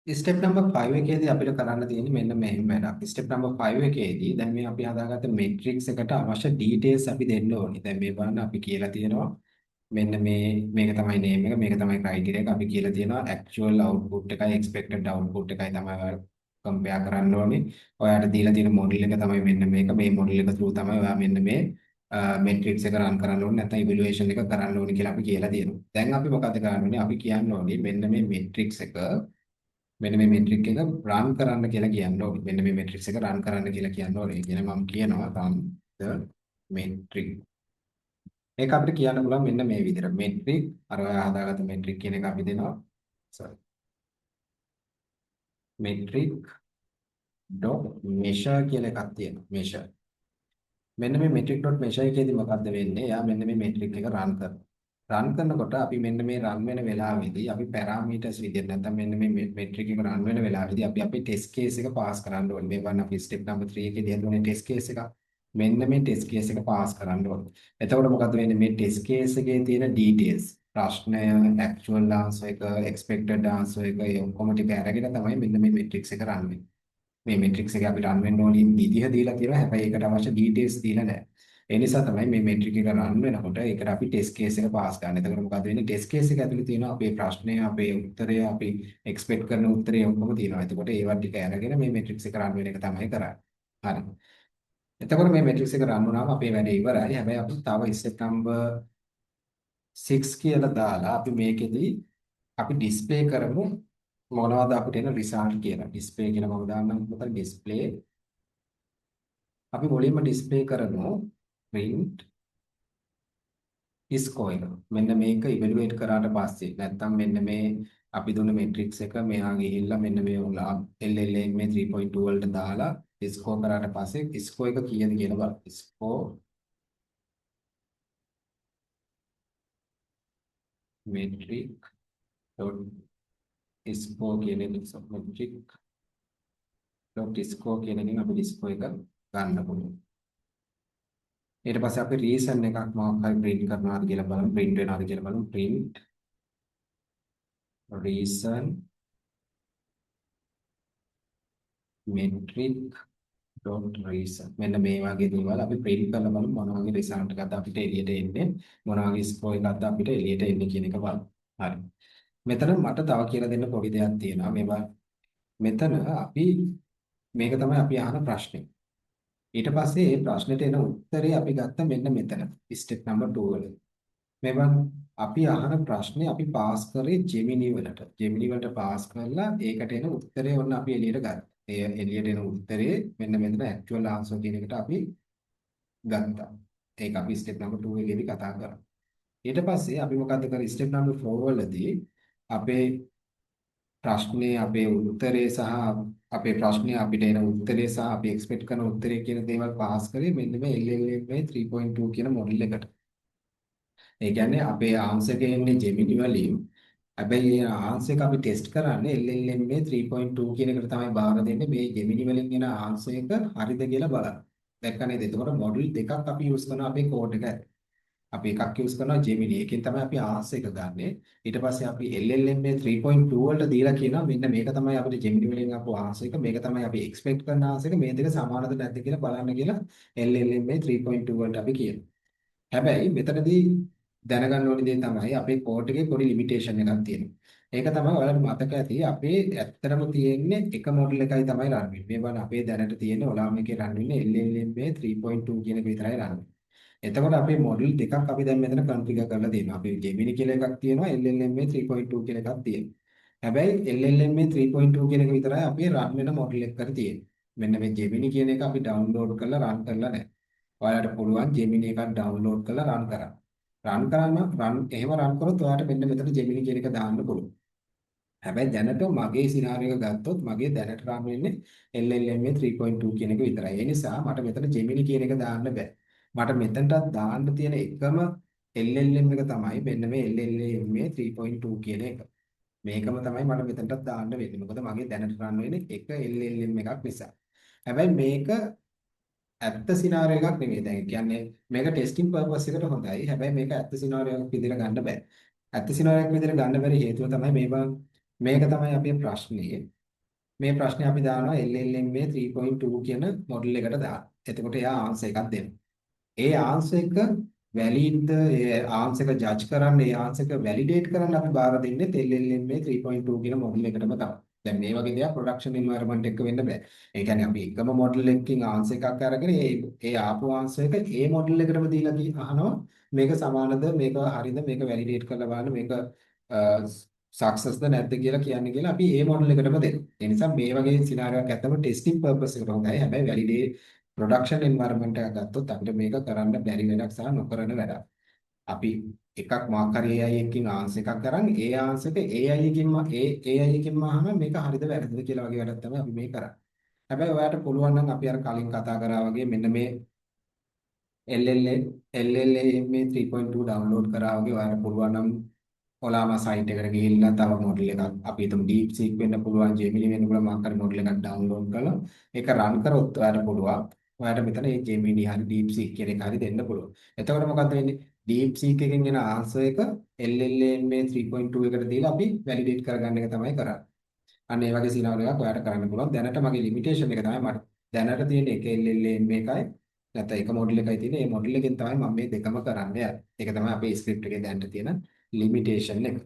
Step number 5 එකේදී අපිට කරන්න තියෙන්නේ මෙන්න මෙහෙම වැඩක්. ස්ටෙප් නම්බර් 5 එකේදී දැන් මේ අපි හදාගත්ත මේට්‍රික්ස් එකට අවශ්‍ය ඩීටේල්ස් අපි දෙන්න ඕනේ. දැන් මේ බලන්න අපි කියලා තියෙනවා මෙන්න මේක තමයි නේම් එක, මේක තමයි ක්‍රයිටීරියා එක. අපි කියලා තියෙනවා ඇක්චුවල් අවුට්පුට් එකයි එක්ස්පෙක්ටඩ් අවුට්පුට් එකයි තමයි කම්පෙයාර් කරන්න ඕනේ. ඔයාලට දීලා තියෙන මොඩල් එක තමයි මෙන්න මේක. මේ මොඩල් එක through තමයි ඔයා මෙන්න මේ මේට්‍රික්ස් එක රන් කරන්න ඕනේ, නැත්නම් ඉවැලුවේෂන් එක කරන්න ඕනේ කියලා අපි කියලා තියෙනවා. දැන් අපි මොකද කරන්න ඕනේ? අපි කියන්න ඕනේ මෙන්න මේ මේට්‍රික්ස් එක මෙන්න මේ මෙට්‍රික් එක රන් කරන්න කියලා කියන්න ඕනේ. මෙන්න මේ මෙට්‍රික්ස් එක රන් කරන්න කියලා කියන්න ඕනේ. කියන මම කියනවා run the metric. ඒක අපිට කියන්න පුළුවන් මෙන්න මේ විදිහට. මෙට්‍රික් අර ඔයා හදාගත්ත මෙට්‍රික් කියන එක අපි දෙනවා. sorry. metric dot measure කියලා එකක් තියෙනවා. measure. මෙන්න මේ metric dot measure එකේදී මොකද්ද වෙන්නේ? එයා මෙන්න මේ metric එක run කරනවා. රන් කරනකොට අපි මෙන්න මේ රන් වෙන වෙලාවේදී අපි පැරාමීටර්ස් විදිහට නැත්නම් මෙන්න මේ මෙට්‍රික් එක රන් වෙන වෙලාවේදී අපි අපේ ටෙස්ට් කේස් එක පාස් කරන්න ඕනේ. මේ වන්න අපි ස්ටෙප් නම්බර් 3 එකේදී හදුනේ ටෙස්ට් කේස් එක. මෙන්න මේ ටෙස්ට් කේස් එක පාස් කරන්න ඕනේ. එතකොට මොකද වෙන්නේ? මේ ටෙස්ට් කේස් එකේ තියෙන ඩීටේල්ස් ප්‍රශ්නය, ඇක්චුවල් ආන්සර් එක, එක්ස්පෙක්ටඩ් ආන්සර් එක ඒ ඔක්කොම ටික අරගෙන තමයි මෙන්න මේ මෙට්‍රික්ස් එක රන් වෙන්නේ. මේ මේට්‍රික්ස් එක අපිට රන් වෙන්න ඕනේ විදිහ දීලා තියෙනවා. හැබැයි ඒකට අවශ්‍ය ඩීටේල්ස් දීලා නැහැ. ඒ නිසා තමයි මේ මේට්‍රික් එක රන් වෙනකොට ඒකට අපි ටෙස්ට් කේස් එක පාස් කරන්න. එතකොට මොකද වෙන්නේ? ටෙස්ට් කේස් එක ඇතුලේ තියෙනවා අපේ ප්‍රශ්නය, අපේ උත්තරය, අපි එක්ස්පෙක්ට් කරන උත්තරය ඔක්කොම තියෙනවා. එතකොට ඒවා ටික අරගෙන මේ මේට්‍රික්ස් එක රන් වෙන එක තමයි කරන්නේ. හරි. එතකොට මේ මේට්‍රික්ස් එක රන් වුණාම අපේ වැඩේ ඉවරයි. හැබැයි අපි තව ස්ටෙප් නම්බර් 6 කියලා දාලා අපි මේකෙදි අපි ඩිස්ප්ලේ කරමු මොනවද අපිට එන රිසල්ට් කියලා. ඩිස්ප්ලේ කියලා මම දාන්නම්. මොකද ඩිස්ප්ලේ අපි මුලින්ම ඩිස්ප්ලේ කරමු print ස්කෝර් එක. මෙන්න මේක ඉවැලුවේට් කරාට පස්සේ නැත්තම් මෙන්න මේ අපි දුන්න මේට්‍රික්ස් එක මෙහා ගිහිල්ලා මෙන්න මේ LLM මේ 3.2 වලට දාලා ස්කෝර් කරාට පස්සේ ස්කෝර් එක කීයද කියලා බලන්න. ස්කෝර් metric dot score කියන එක metric dot score කියන එකෙන් අපි ස්කෝර් එක ගන්න පුළුවන්. ඊට පස්සේ අපි රීසන් එකක් මොකක් හරි print කරනවාද කියලා බලමු. print වෙනවාද කියලා බලමු. print reason metric dot reason මෙන්න මේ වගේ දේවල් අපි print කරලා බලමු මොන වගේ result එකක්ද අපිට එළියට එන්නේ, මොන වගේ score එකක්ද අපිට එළියට එන්නේ කියන එක බලමු. හරි. මෙතන මට තව කියලා දෙන්න පොඩි දෙයක් තියෙනවා. මෙතන අපි මේක තමයි අපි අහන ප්‍රශ්නේ. ඊට පස්සේ මේ ප්‍රශ්නෙට එන උත්තරේ අපි ගත්ත මෙන්න මෙතන step number 2 වල. මේවා අපි අහන ප්‍රශ්නේ අපි පාස් කරේ ජෙමිනි වලට. ජෙමිනි වලට පාස් කරලා ඒකට එන උත්තරේ ඔන්න අපි එළියට ගත්තා. ඒ එළියට එන උත්තරේ මෙන්න මෙතන ඇක්චුවල් ආන්සර් කියන එකට අපි ගත්තා. ඒක අපි ස්ටෙප් නම්බර් 2 එකේදී කතා කරා. ඊට පස්සේ අපි මොකද්ද කරේ ස්ටෙප් නම්බර් 4 වලදී අපේ ප්‍රශ්නේ අපේ උත්තරේ සහ අපේ ප්‍රශ්නේ අපිට එන උත්තරේ සහ අපි එක්ස්පෙක්ට් කරන උත්තරේ කියන දේවල් පාස් කරේ මෙන්න මේ LLM 3.2 කියන මොඩල් එකට. ඒ කියන්නේ අපේ ආන්සර් එක එන්නේ ජෙමිනි වලින්. හැබැයි මේ ආන්සර් එක අපි ටෙස්ට් කරන්නේ LLM 3.2 කියන එකට තමයි බාර දෙන්නේ. මේ ජෙමිනි වලින් එන ආන්සර් එක හරිද කියලා බලන්න. දැක්ක නේද? එතකොට මොඩල් දෙකක් අපි යූස් කරනවා අපේ කෝඩ් එක ඇතුලේ. අපි එකක් යූස් කරනවා ජෙමිනි. එකෙන් තමයි අපි ආන්සර් එක ගන්නෙ. ඊට පස්සේ අපි LLM 3.2 වලට දීලා කියනවා මෙන්න මේක තමයි අපිට ජෙමිනි වලින් ආපු ආන්සර් එක. මේක තමයි අපි එක්ස්පෙක්ට් කරන ආන්සර් එක. මේ දෙක සමානද නැද්ද කියලා බලන්න කියලා LLM 3.2 වලට අපි කියනවා. හැබැයි මෙතනදී දැනගන්න ඕනේ දේ තමයි අපේ කෝඩ් එකේ පොඩි ලිමිටේෂන් එකක් තියෙනවා. ඒක තමයි ඔයාලට මතක ඇති අපේ ඇත්තටම තියෙන්නේ එක මොඩල් එකයි තමයි රන් වෙන්නේ. මේ වань අපේ දැනට තියෙන්නේ ඔලාම එකේ රන් වෙන්නේ LLMA 3.2 කියන එක විතරයි රන් වෙන්නේ. එතකොට අපේ මොඩල් දෙකක් අපි දැන් මෙතන කන්ෆිගර් කරලා තියෙනවා. අපේ Gemini කියලා එකක් තියෙනවා LLMA 3.2 කියලා එකක් තියෙනවා. හැබැයි LLMA 3.2 කියන එක විතරයි අපේ රන් වෙන මොඩල් එකකට තියෙන්නේ. මෙන්න මේ Gemini කියන එක අපි ඩවුන්ලෝඩ් කරලා රන් කරලා නැහැ. ඔයාලට පුළුවන් Gemini එකක් ඩවුන්ලෝඩ් කරලා රන් කරන්න. එහෙම රන් කරොත් ඔයාලට මෙන්න මෙතන Gemini කියන එක දාන්න පුළුවන්. හැබැයි දැනට මගේ සිනාරියෝ එක ගත්තොත් මගේ දැනට රන් වෙන්නේ LLMA 3.2 කියන එක විතරයි. ඒ නිසා මට මෙතන Gemini කියන එක දාන්න බෑ. මට මෙතනට දාන්න තියෙන එකම LLM එක තමයි මෙන්න මේ LLMA 3.2 කියන එක. මේකම තමයි මට මෙතනට දාන්න වෙන්නේ. මොකද මගේ දැනට රන් වෙන්නේ එක LLM එකක් නිසා. හැබැයි මේක ඇත්ත සිනාරියෝ එකක් නෙමෙයි. දැන් කියන්නේ මේක ටෙස්ටිං පර්පස් එකට හොඳයි. හැබැයි මේක ඇත්ත සිනාරියෝ එකක් විදිහට ගන්න බෑ. ඇත්ත සිනාරියෝ එකක් විදිහට ගන්න බැරි හේතුව තමයි මේවා මේක තමයි අපේ ප්‍රශ්නේ. මේ ප්‍රශ්නේ අපි දානවා LLMA 3.2 කියන මොඩල් එකට දාන්න. එතකොට එයා ආන්සර් එකක් දෙනවා. ඒ ආන්සර් එක වැලිඩ්ද ඒ ආන්සර් එක ජජ් කරන්න ඒ ආන්සර් එක වැලිඩේට් කරන්න අපි බාර දෙන්නේ LLMA 3.2 කියන මොඩල් එකටම තමයි. දැන් මේ වගේ දේවල් ප්‍රොඩක්ෂන් එන්වයරන්මන්ට් එක වෙන්න බෑ. ඒ කියන්නේ අපි එකම මොඩල් එකකින් ආන්සර් එකක් අරගෙන ඒ ආපු ආන්සර් එක ඒ මොඩල් එකටම දීලා අහනවා මේක සමානද මේක හරිද මේක වැලිඩේට් කරලා බලන්න මේක සක්සස්ද නැද්ද කියලා අපි ඒ මොඩල් එකටම දෙනවා. ඒ නිසා මේ වගේ සිනාරියක් ඇත්තම ටෙස්ටිං පර්පස් එකට හොඳයි. හැබැයි වැලිඩේට් ප්‍රොඩක්ෂන් එන්වයරන්මන්ට් එකක් ගත්තොත් අපිට මේක කරන්න බැරි වැඩක් සහ නොකරන වැඩක්. අපි එකක් මොකක් හරි AI එකකින් ආන්සර් එකක් කරන් ඒ ආන්සර් එක AI එකකින්ම අහනවා මේක හරිද වැරදිද කියලා වගේ වැඩක් තමයි අපි මේ කරන්නේ. හැබැයි ඔයාලට පුළුවන් නම් අපි අර කලින් කතා කරා වගේ මෙන්න මේ LLMA 3.2 ඩවුන්ලෝඩ් කරා වගේ ඔයාලට පුළුවන් නම් ඔලාම සයිට් එකට ගිහිල්ලා තව මොඩල් එකක් අපි හිතමු DeepSeek වෙන්න පුළුවන් Gemini වෙන්න පුළුවන් මොකක් හරි මොඩල් එකක් ඩවුන්ලෝඩ් කරලා ඒක රන් කරොත් ඔයාලට පුළුවන් ඔයාලට මෙතන මේ Gemini හරි DeepSeek කියන එක හරි දෙන්න පුළුවන්. එතකොට මොකද වෙන්නේ? DeepSeek එකෙන් එන ආන්සර් එක LLMA 3.2 එකට දීලා අපි වැලිඩේට් කරගන්න එක තමයි කරන්නේ. අන්න ඒ වගේ සිනාරියෝ එකක් ඔයාලට කරන්න පුළුවන්. දැනට මගේ ලිමිටේෂන් එක තමයි මට දැනට තියෙන එක LLMA එකයි නැත්නම් එක මොඩල් එකයි තියෙන්නේ. මේ මොඩල් එකෙන් තමයි මම මේ දෙකම කරන්නේ. ඒක තමයි අපේ ස්ක්‍රිප්ට් එකේ දැනට තියෙන ලිමිටේෂන් එක.